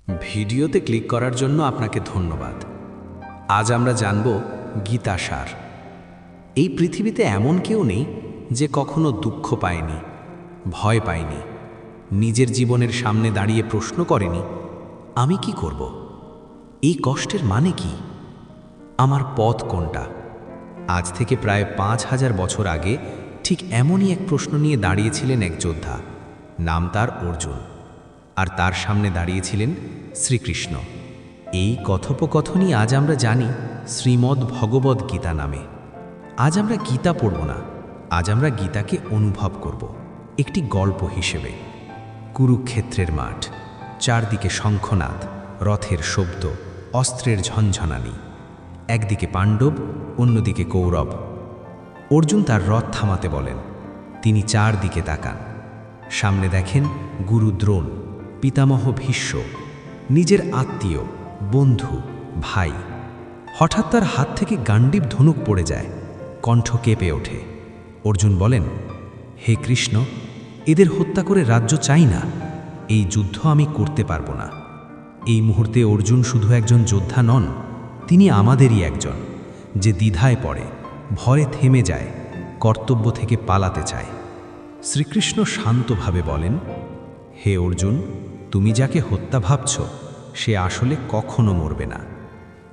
ভিডিওতে ক্লিক করার জন্য আপনাকে ধন্যবাদ। আজ আমরা জানব গীতাসার। এই পৃথিবীতে এমন কেউ নেই যে কখনো দুঃখ পায়নি, ভয় পায়নি, নিজের জীবনের সামনে দাঁড়িয়ে প্রশ্ন করেনি, আমি কি করব? এই কষ্টের মানে কি? আমার পথ কোনটা? আজ থেকে প্রায় ৫,০০০ বছর আগে ঠিক এমনই এক প্রশ্ন নিয়ে দাঁড়িয়েছিলেন এক যোদ্ধা, নাম তার অর্জুন। আর তার সামনে দাঁড়িয়েছিলেন শ্রীকৃষ্ণ। এই কথোপকথনই আজ আমরা জানি শ্রীমদ্ ভগবদ্ গীতা নামে। আজ আমরা গীতা পড়ব না, আজ আমরা গীতাকে অনুভব করব একটি গল্প হিসেবে। কুরুক্ষেত্রের মাঠ, চারদিকে শঙ্খনাদ, রথের শব্দ, অস্ত্রের ঝনঝনানি। একদিকে পাণ্ডব, অন্যদিকে কৌরব। অর্জুন তার রথ থামাতে বলেন। তিনি চারদিকে তাকান। সামনে দেখেন গুরু দ্রোণ, পিতামহ ভীষ্ম, নিজের আত্মীয়, বন্ধু, ভাই। হঠাৎ তার হাত থেকে গাণ্ডীব ধনুক পড়ে যায়, কণ্ঠ কেঁপে ওঠে। অর্জুন বলেন, হে কৃষ্ণ, এদের হত্যা করে রাজ্য চাই না, এই যুদ্ধ আমি করতে পারবো না। এই মুহূর্তে অর্জুন শুধু একজন যোদ্ধা নন, তিনি আমাদেরই একজন, যে দ্বিধায় পড়ে, ভয়ে থেমে যায়, কর্তব্য থেকে পালাতে চায়। শ্রীকৃষ্ণ শান্তভাবে বলেন, হে অর্জুন, তুমি যাকে হত্যা ভাবছ সে আসলে কখনো মরবে না।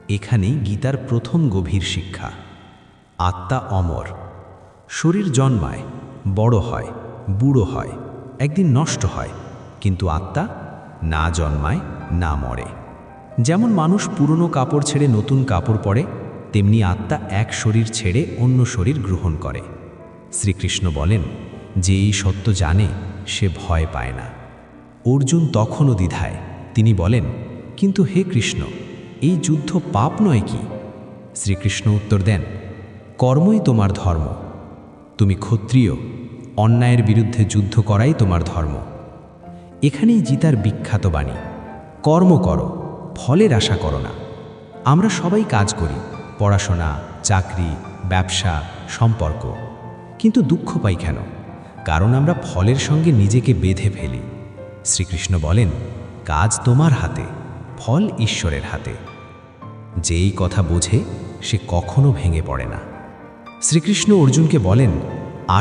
এখানেই গীতার প্রথম গভীর শিক্ষা। আত্মা অমর। শরীর জন্মায়, বড় হয়, বুড়ো হয়, একদিন নষ্ট হয়, কিন্তু আত্মা না জন্মায়, না মরে। যেমন মানুষ পুরনো কাপড় ছেড়ে নতুন কাপড় পরে, তেমনি আত্মা এক শরীর ছেড়ে অন্য শরীর গ্রহণ করে। শ্রীকৃষ্ণ বলেন, যে এই সত্য জানে সে ভয় পায় না। অর্জুন তখনও দ্বিধায়। তিনি বলেন, কিন্তু হে কৃষ্ণ, এই যুদ্ধ পাপ নয় কি? শ্রীকৃষ্ণ উত্তর দেন, কর্মই তোমার ধর্ম। তুমি ক্ষত্রিয়, অন্যায়ের বিরুদ্ধে যুদ্ধ করাই তোমার ধর্ম। এখানেই গীতার বিখ্যাত বাণী, কর্ম করো, ফলের আশা করো না। আমরা সবাই কাজ করি, পড়াশোনা, চাকরি, ব্যবসা, সম্পর্ক, কিন্তু দুঃখ পাই কেন? কারণ আমরা ফলের সঙ্গে নিজেকে বেঁধে ফেলি। শ্রীকৃষ্ণ বলেন, কাজ তোমার হাতে, ফল ঈশ্বরের হাতে। যেই কথা বোঝে সে কখনো ভেঙে পড়ে না। শ্রীকৃষ্ণ অর্জুনকে বলেন,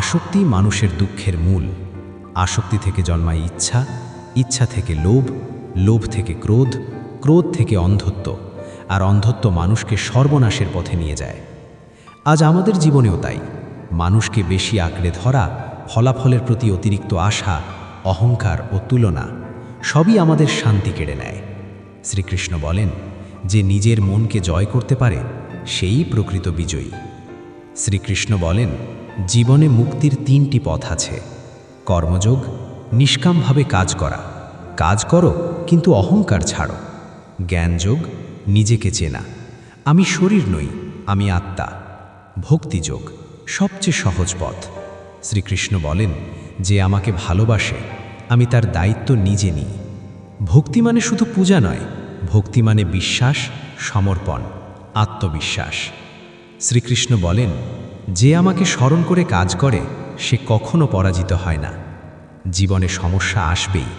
আসক্তি মানুষের দুঃখের মূল। আসক্তি থেকে জন্মায় ইচ্ছা, ইচ্ছা থেকে লোভ, লোভ থেকে ক্রোধ, ক্রোধ থেকে অন্ধত্ব, আর অন্ধত্ব মানুষকে সর্বনাশের পথে নিয়ে যায়। আজ আমাদের জীবনেও তাই। মানুষকে বেশি আঁকড়ে ধরা, ফলাফলের প্রতি অতিরিক্ত আশা, অহংকার ও তুলনা সবই আমাদের শান্তি কেড়ে নেয়। শ্রীকৃষ্ণ বলেন, যে নিজের মনকে জয় করতে পারে সেই প্রকৃত বিজয়ী। শ্রীকৃষ্ণ বলেন, জীবনে মুক্তির 3টি পথ আছে। কর্মযোগ, নিষ্কামভাবে কাজ করা, কাজ করো কিন্তু অহংকার ছাড়ো। জ্ঞানযোগ, নিজেকে চেনা, আমি শরীর নই, আমি আত্মা। ভক্তিযোগ, সবচেয়ে সহজ পথ। শ্রীকৃষ্ণ বলেন, যে আমাকে ভালোবাসে আমি তার দায়িত্ব নিজে নিই। ভক্তি মানে শুধু পূজা নয়, ভক্তি মানে বিশ্বাস, সমর্পণ, আত্মবিশ্বাস। শ্রীকৃষ্ণ বলেন, যে আমাকে স্মরণ করে কাজ করে সে কখনো পরাজিত হয় না। জীবনে সমস্যা আসবেই,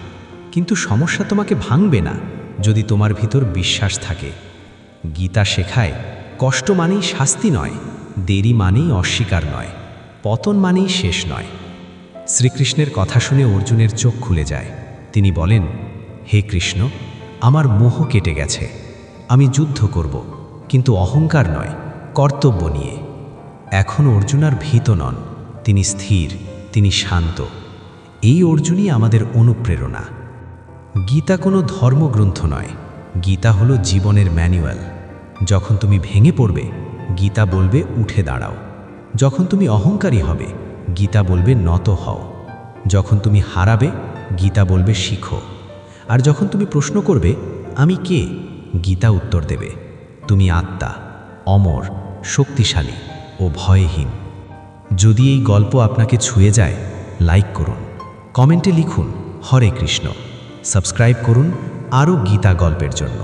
কিন্তু সমস্যা তোমাকে ভাঙবে না যদি তোমার ভিতর বিশ্বাস থাকে। গীতা শেখায়, কষ্ট মানেই শাস্তি নয়, দেরি মানেই অস্বীকার নয়, পতন মানেই শেষ নয়। শ্রীকৃষ্ণের কথা শুনে অর্জুনের চোখ খুলে যায়। তিনি বলেন, হে কৃষ্ণ, আমার মোহ কেটে গেছে, আমি যুদ্ধ করব, কিন্তু অহংকার নয়, কর্তব্য নিয়ে। এখন অর্জুন আর ভীত নন, তিনি স্থির, তিনি শান্ত। এই অর্জুনই আমাদের অনুপ্রেরণা। গীতা কোনো ধর্মগ্রন্থ নয়, গীতা হলো জীবনের ম্যানুয়াল। যখন তুমি ভেঙে পড়বে, গীতা বলবে উঠে দাঁড়াও। যখন তুমি অহংকারী হবে, গীতা বলবে নত হও। যখন তুমি হারাবে, গীতা বলবে শিখো। আর যখন তুমি প্রশ্ন করবে, আমি কে? গীতা উত্তর দেবে, তুমি আত্মা, অমর, শক্তিশালী ও ভয়হীন। যদি এই গল্প আপনাকে ছুঁয়ে যায়, লাইক করুন, কমেন্টে লিখুন হরে কৃষ্ণ, সাবস্ক্রাইব করুন আরও গীতা গল্পের জন্য।